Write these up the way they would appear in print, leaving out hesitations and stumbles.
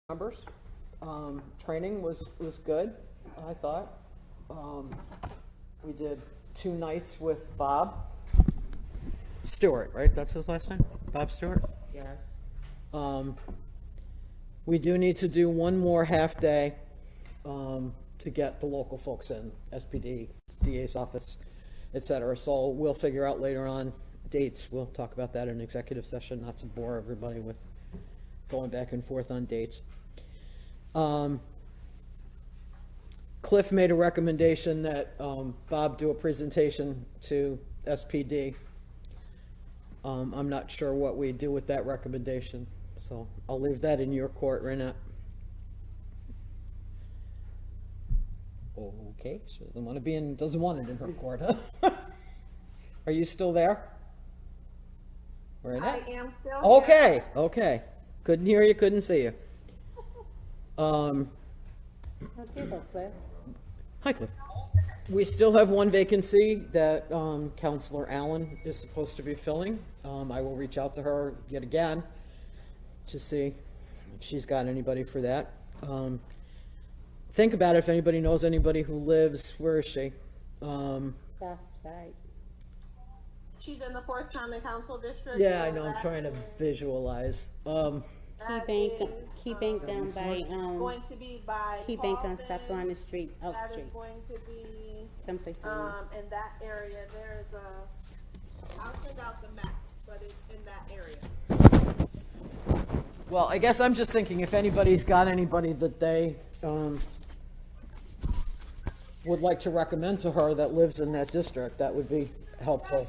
Numbers. Training was good, I thought. We did 2 nights with Bob Stewart, right? That's his last name? Bob Stewart? Yes. We do need to do one more half day to get the local folks in, SPD, DA's office, etc. So we'll figure out later on dates. We'll talk about that in executive session, not to bore everybody with going back and forth on dates. Cliff made a recommendation that Bob do a presentation to SPD. I'm not sure what we do with that recommendation, so I'll leave that in your court, Renat. Okay, she doesn't want it in her court, huh? Are you still there? Renat? I am still here. Okay. Couldn't hear you, couldn't see you. Hi, Cliff. We still have one vacancy that Counselor Allen is supposed to be filling. I will reach out to her yet again to see if she's got anybody for that. Think about it, if anybody knows anybody who lives, where is she? South side. She's in the 4th Common Council District. Yeah, so I know, I'm trying to visualize. Key Bank down by, going to be by Key Bank on Paulden. South Lawrence Street, Elk That Street, is going to be someplace down in that area. There's I'll send out the map, but it's in that area. Well, I guess I'm just thinking if anybody's got anybody that they would like to recommend to her that lives in that district, that would be helpful.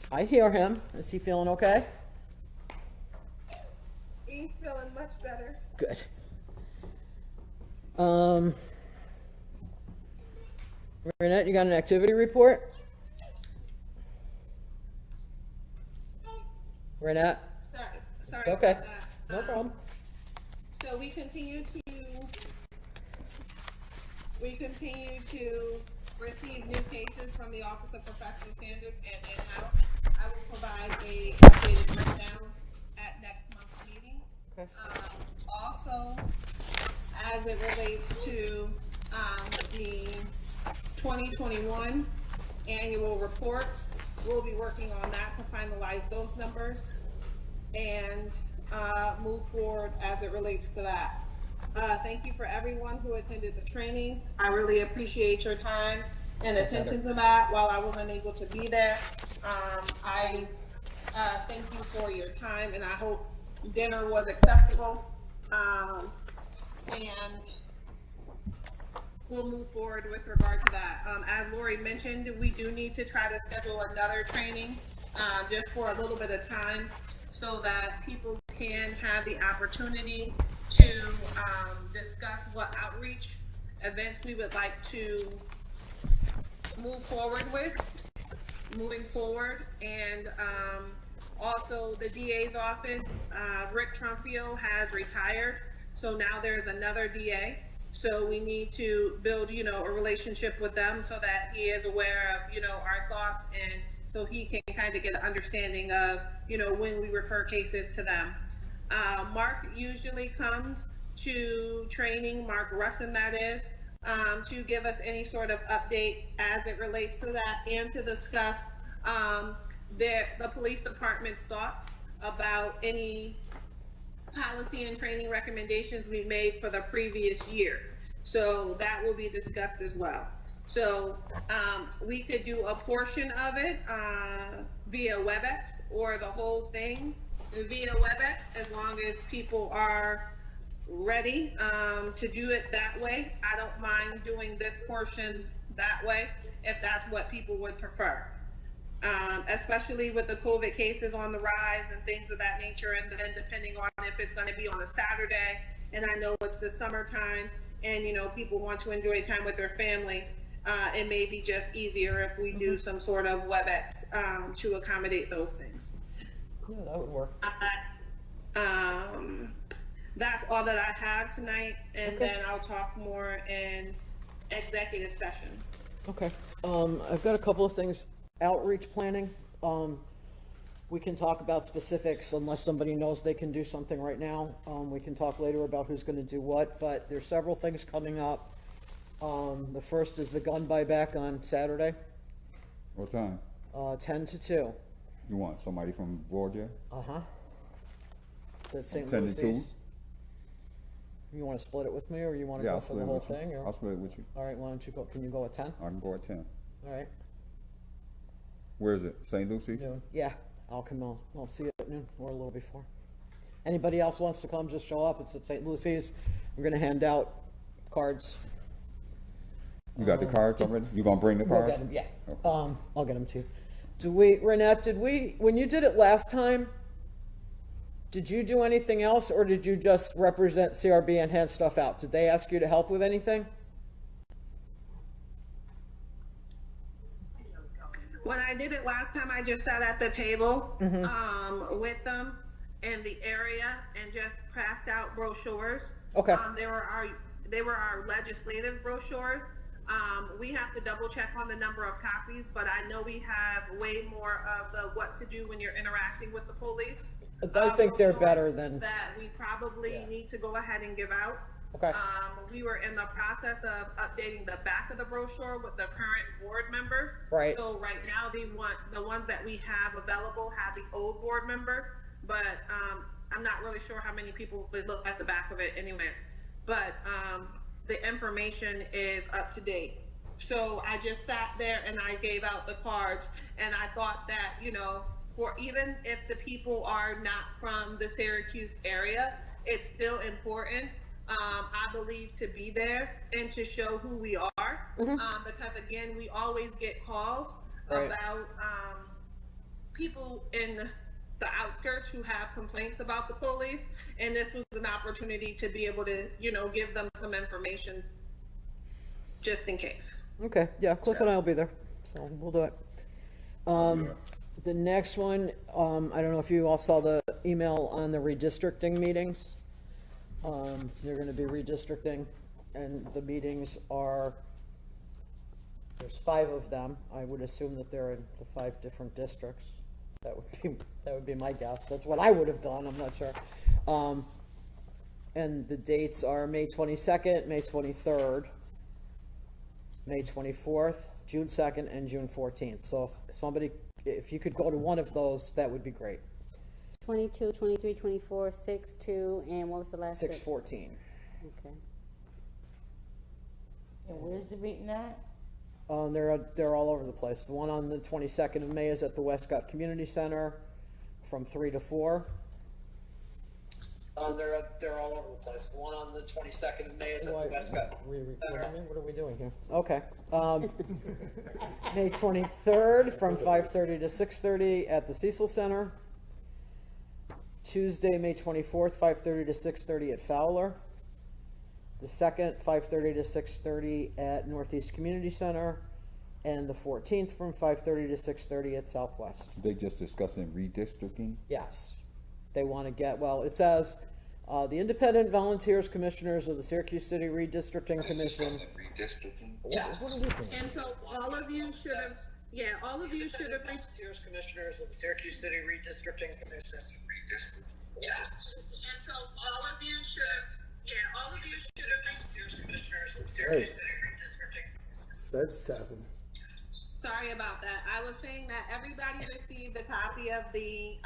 I hear him. Is he feeling okay? He's feeling much better. Good. Renette, you got an activity report? Renette? Sorry It's okay. about that. No problem. So we continue to receive new cases from the Office of Professional Standards and in-house. I will provide a updated breakdown at next month's meeting. Okay. Also, as it relates to the 2021 annual report, we'll be working on that to finalize those numbers and move forward as it relates to that. Thank you for everyone who attended the training. I really appreciate your time and attention to that while I wasn't able to be there. I thank you for your time, and I hope dinner was acceptable. And we'll move forward with regard to that. As Lori mentioned, we do need to try to schedule another training just for a little bit of time so that people can have the opportunity to discuss what outreach events we would like to move forward with, moving forward. And also the DA's office, Rick Trumfield has retired, so now there's another DA. So we need to build, a relationship with them so that he is aware of, our thoughts, and so he can kind of get an understanding of, when we refer cases to them. Mark usually comes to training, Mark Russin that is, to give us any sort of update as it relates to that and to discuss the police department's thoughts about any policy and training recommendations we made for the previous year. So that will be discussed as well. So we could do a portion of it via WebEx or the whole thing via WebEx, as long as people are ready to do it that way. I don't mind doing this portion that way if that's what people would prefer. Especially with the COVID cases on the rise and things of that nature, and then depending on if it's going to be on a Saturday, and I know it's the summertime and people want to enjoy time with their family, it may be just easier if we do some sort of WebEx to accommodate those things. Yeah, that would work. That's all that I have tonight, and Okay. then I'll talk more in executive session. Okay. I've got a couple of things. Outreach planning. we can talk about specifics unless somebody knows they can do something right now. We can talk later about who's gonna do what, but there's several things coming up. The first is the gun buyback on Saturday, What time? 10 to 2. You want somebody from Georgia? Uh-huh. That's St. 10 to 2? Lucy's. You wanna split it with me, or you wanna Yeah, go I'll for split the it whole with you. thing, or? I'll split it with you. All right, why don't you go, can you go at 10? I can go at 10. All right, Where is it? St. Lucy's? noon, yeah, I'll come, I'll see you at noon, or a little before. Anybody else wants to come, just show up, it's at St. Lucy's, we're gonna hand out cards. You got the cards already? You gonna bring the We'll cards? get 'em, yeah, Okay. I'll get them to you. Renette, when you did it last time, did you do anything else, or did you just represent CRB and hand stuff out? Did they ask you to help with anything? When I did it last time, I just sat at the table, with them in the area and just passed out brochures. Okay. They were our legislative brochures. We have to double check on the number of copies, but I know we have way more of the what to do when you're interacting with the police. I think they're brochures better than, that we probably need to go ahead and give out. okay, We were in the process of updating the back of the brochure with the current board members. Right. So right now, the ones that we have available have the old board members, but, I'm not really sure how many people would look at the back of it anyways. But, the information is up to date. So I just sat there and I gave out the cards, and I thought that, for even if the people are not from the Syracuse area, it's still important, I believe, to be there and to show who we are. Because again, we always get calls Right. about, people in the outskirts who have complaints about the police, and this was an opportunity to be able to, give them some information just in case. okay, yeah, Cliff and I will be there, so we'll do it. The next one, I don't know if you all saw the email on the redistricting meetings. They're gonna be redistricting, and the meetings are, there's 5 of them. I would assume that they're in the 5 different districts. That would be my guess. That's what I would have done, I'm not sure. And the dates are May 22nd, May 23rd, May 24th, June 2nd, and June 14th. So if you could go to one of those, that would be great. 22, 23, 24, 6, 2, and what was the last? 6/14. Okay. And where's the meeting at? They're all over the place. The one on the 22nd of May is at the Westcott Community Center from 3 to 4. They're all over the place. The one on the 22nd of May is at the Westcott. What are we doing here? Okay. May 23rd from 5:30 to 6:30 at the Cecil Center. Tuesday, May 24th, 5:30 to 6:30 at Fowler. The 2nd, 5:30 to 6:30 at Northeast Community Center. And the 14th from 5:30 to 6:30 at Southwest. They just discussing redistricting? Yes. They want to get, well, it says, the Independent Volunteers Commissioners of the Syracuse City Redistricting Commission. Yes. What are we doing? And so all of you should have, Volunteers Commissioners of the Syracuse City Redistricting Commission. Yes. and so all of you should have, Volunteers Commissioners of the Syracuse City Redistricting Commission. That's tapping. sorry about that. I was saying that everybody received a copy of the,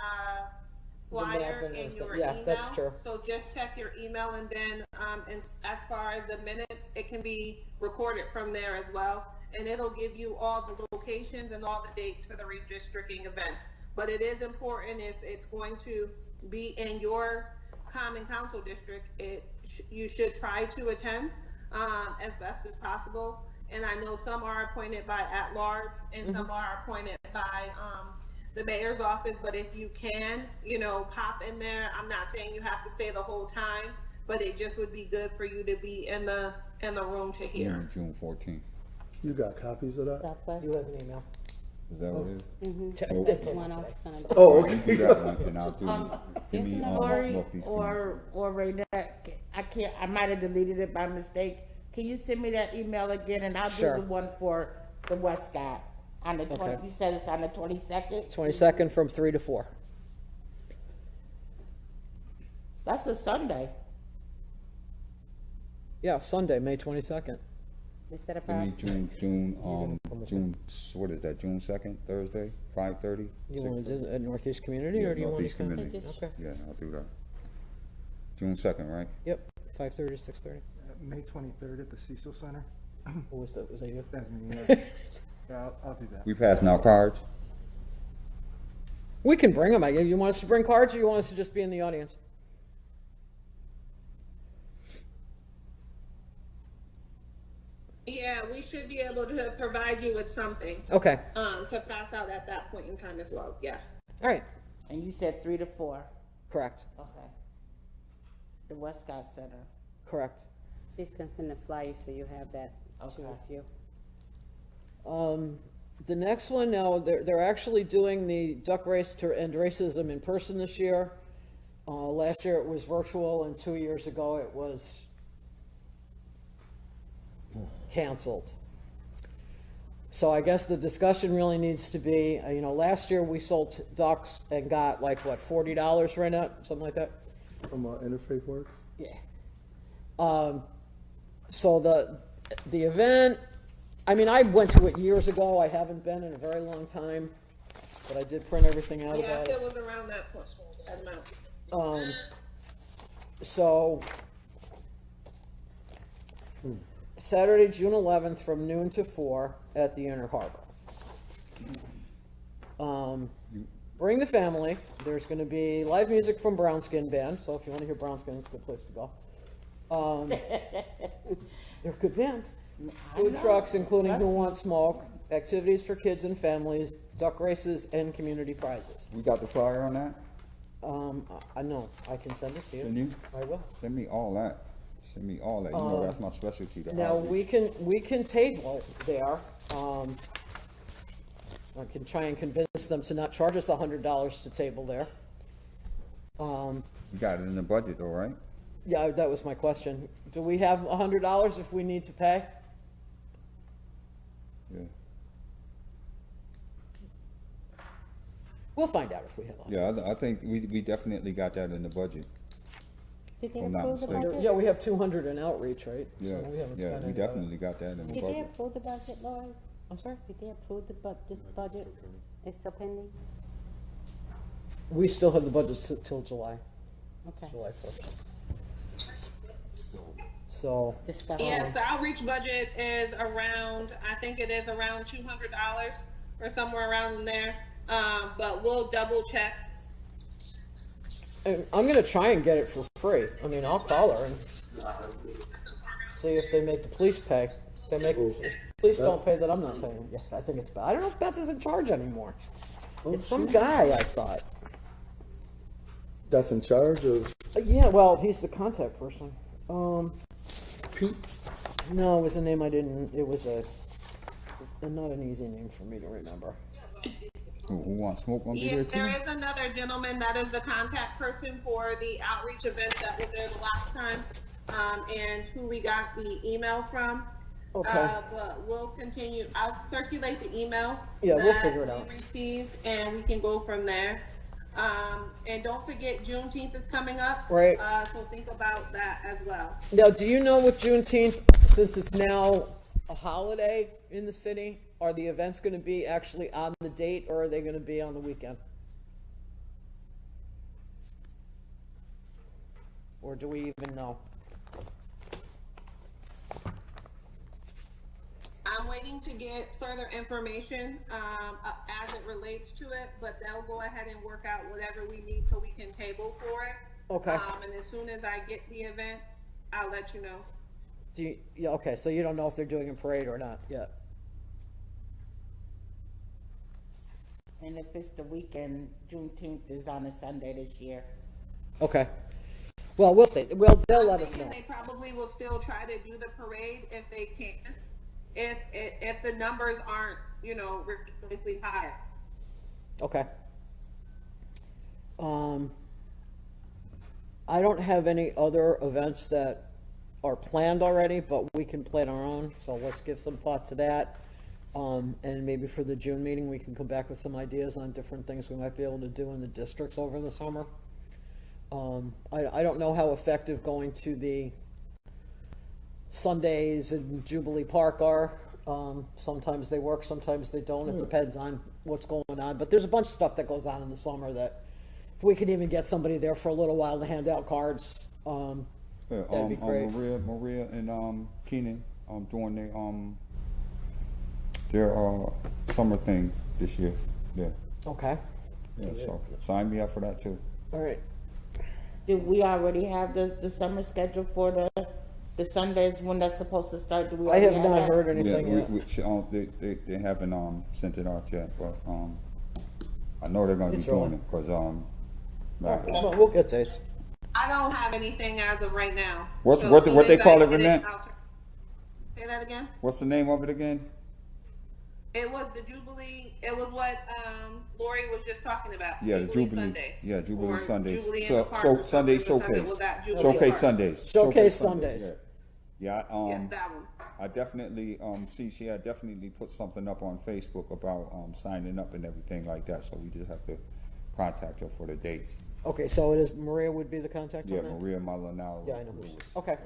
flyer and in your yeah, email. that's true. So just check your email, and then, and as far as the minutes, it can be recorded from there as well. And it'll give you all the locations and all the dates for the redistricting events. But it is important, if it's going to be in your common council district, you should try to attend, as best as possible. And I know some are appointed by at-large, and some are appointed by, the mayor's office, but if you can, pop in there. I'm not saying you have to stay the whole time, but it just would be good for you to be in the room to hear. June 14th. You got copies of that? Southwest. You have an email. Is that what it is? That's the one I was gonna. Oh, You okay. do that one, and I'll do, give me, Lori Northeast or Raynette, I might have deleted it by mistake. Can you send me that email again, and I'll do Sure. the one for the Westcott? On the twenty, Okay. you said it's on the 22nd? 22nd from 3 to 4. That's a Sunday. Yeah, Sunday, May 22nd. Is that a Give me problem? June, what is that, June 2nd, Thursday, 5:30? You want to do it at Northeast Community, or do you want Northeast to come? Community. Okay, Yeah, I'll do that. June 2nd, right? yep, 5:30 to 6:30. May 23rd at the Cecil Center. Who was that, was that you? That's me, yeah. Yeah, I'll do that. We passing out cards? We can bring them, you want us to bring cards, or you want us to just be in the audience? Yeah, we should be able to provide you with something, Okay, to pass out at that point in time as well, yes. all right, And you said 3 to 4. correct, Okay. The Westcott Center. correct. She's gonna send a flyer, so you have that too, Okay. if you. The next one, now, they're actually doing the duck race to end racism in person this year. Last year it was virtual, and 2 years ago it was canceled. So I guess the discussion really needs to be, last year we sold ducks and got like, what, $40 right now, something like that? From Interfaith Works? Yeah. So the event, I mean, I went to it years ago, I haven't been in a very long time, but I did print everything out Yes, about it it. was around that portion, that amount. So, Saturday, June 11th, from noon to 4 at the Inner Harbor. Bring the family. There's going to be live music from Brown Skin Band, so if you want to hear Brown Skin, it's a good place to go. They're a good band. Food trucks, including Who Wants Smoke, activities for kids and families, duck races, and community prizes. We got the flyer on that? I know, I can send it to Send you. you? I will. Send me all that. Send me all that. You know that's my specialty. The Now, outreach. we can table it there. I can try and convince them to not charge us $100 to table there. You got it in the budget though, right? Yeah, that was my question. Do we have $100 if we need to pay? Yeah. We'll find out if we have $100. Yeah, I think we definitely got that in the budget. Did they I'm not approve the mistaken. budget? Yeah, we have 200 in outreach, right? Yeah, So we haven't yeah, spent we any of it. definitely got that in the Did they budget. approve the budget, Lori? I'm sorry? Did they approve this budget? It's still pending? We still have the budget till July, Okay. July 1st. So, Just got Yes, the outreach budget is around, I think it is around $200 or somewhere around in there. But we'll double check. and I'm gonna try and get it for free. I mean, I'll call her and see if they make the police pay. If they make, if police don't pay, then I'm not paying. Yeah, I think it's bad. I don't know if Beth is in charge anymore. It's some guy, I thought. That's in charge of Yeah, well, he's the contact person. Pete? No, it was a name I didn't, it was not an easy name for me to remember. Who Wants Smoke gonna be there Yes, there too? is another gentleman that is the contact person for the outreach event that was there the last time, and who we got the email from. Okay. But we'll continue, I'll circulate the email. Yeah, we'll that figure it we out. Received, and we can go from there. And don't forget Juneteenth is coming up. Right. So think about that as well. Now, do you know with Juneteenth, since it's now a holiday in the city, are the events gonna be actually on the date, or are they gonna be on the weekend? Or do we even know? I'm waiting to get further information, as it relates to it, but they'll go ahead and work out whatever we need so we can table for it. Okay. And as soon as I get the event, I'll let you know. Yeah, okay, so you don't know if they're doing a parade or not yet? And if it's the weekend, Juneteenth is on a Sunday this year. Okay. Well, we'll see. Well, they'll let us know. They probably will still try to do the parade if they can, if the numbers aren't, ridiculously high. Okay. I don't have any other events that are planned already, but we can plan our own, so let's give some thought to that. And maybe for the June meeting, we can come back with some ideas on different things we might be able to do in the districts over the summer. I don't know how effective going to the Sundays in Jubilee Park are. Sometimes they work, sometimes they don't. It depends on what's going on. But there's a bunch of stuff that goes on in the summer that if we could even get somebody there for a little while to hand out cards, that'd be great. Maria and Keenan doing their summer thing this year. Yeah, Okay, yeah. So sign me up for that too. all right. Did we already have the summer schedule for the Sundays when that's supposed to start? Do we I already have not that? heard Yeah, anything yet. they haven't sent it out yet, but I know they're gonna be It's doing early. it because Well, we'll get dates. I don't have anything as of right now. What's- So what as soon they as I call it, get Renee? Say that again? what's the name of it again? It was the Jubilee, it was what, Lori was just talking about. Yeah, the Jubilee. Sundays. Yeah, Jubilee Or Sundays. Jubilee in So the Park or Sunday something, because it showcase. was at Jubilee Showcase Park. Sundays. Showcase Sundays. Yeah, Yeah, that one. I definitely she had definitely put something up on Facebook about signing up and everything like that. So we just have to contact her for the dates. Okay, so it is, Maria would be the contact on Yeah, that? Maria Malinao. Yeah, I know. Okay.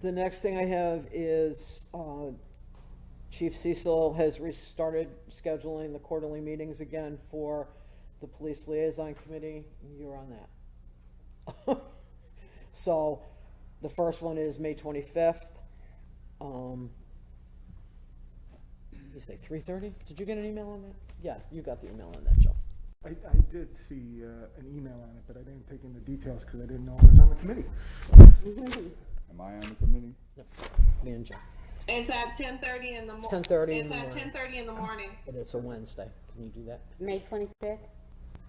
The next thing I have is, Chief Cecil has restarted scheduling the quarterly meetings again for the Police Liaison Committee. You're on that. So, the first one is May 25th. You say 3:30? Did you get an email on that? Yeah, you got the email on that, Joe. I did see an email on it, but I didn't take in the details because I didn't know it was on the committee. Am I on the committee? Me and Joe. It's at 10:30 in the morning. 10:30 in It's the at morning. 10:30 in the morning. And it's a Wednesday. Can you do that? May 25th?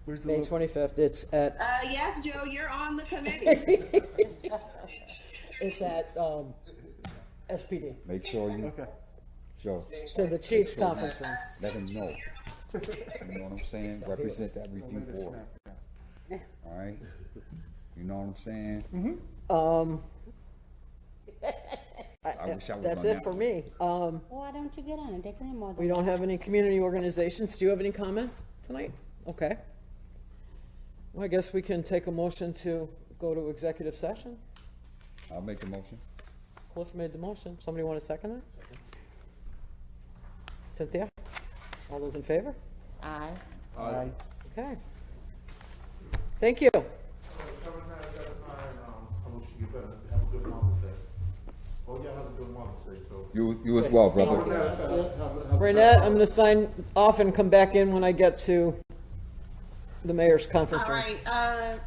Where's the May lo- 25th, it's at, Yes, Joe, you're on the committee. it's at, SPD. Make sure you, Okay. Joe, So the Chiefs conference room. let him know. You know what I'm saying? Represent that review board. All right. You know what I'm saying? I wish I was That's on it that for one. me. Why don't you get on it? They can have more We than don't have any community organizations. Do you have any comments tonight? Okay. Well, I guess we can take a motion to go to executive session. I'll make the motion. Cliff made the motion. Somebody want to second that? Cynthia? All those in favor? Aye. Aye. Okay. Thank you. I wish you better have a good Mother's Day. Oh, yeah, have a good Mother's Day, too. You as well, brother. Renette, I'm gonna sign off and come back in when I get to the mayor's conference All room. right,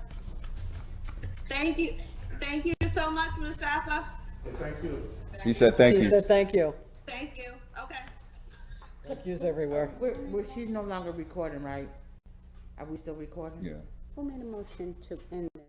thank you so much, Mustafa. Thank you. He said thank He you. said thank you. Thank you, okay. Thank yous everywhere. She's no longer recording, right? Are we still recording? Yeah. Who made a motion to end this?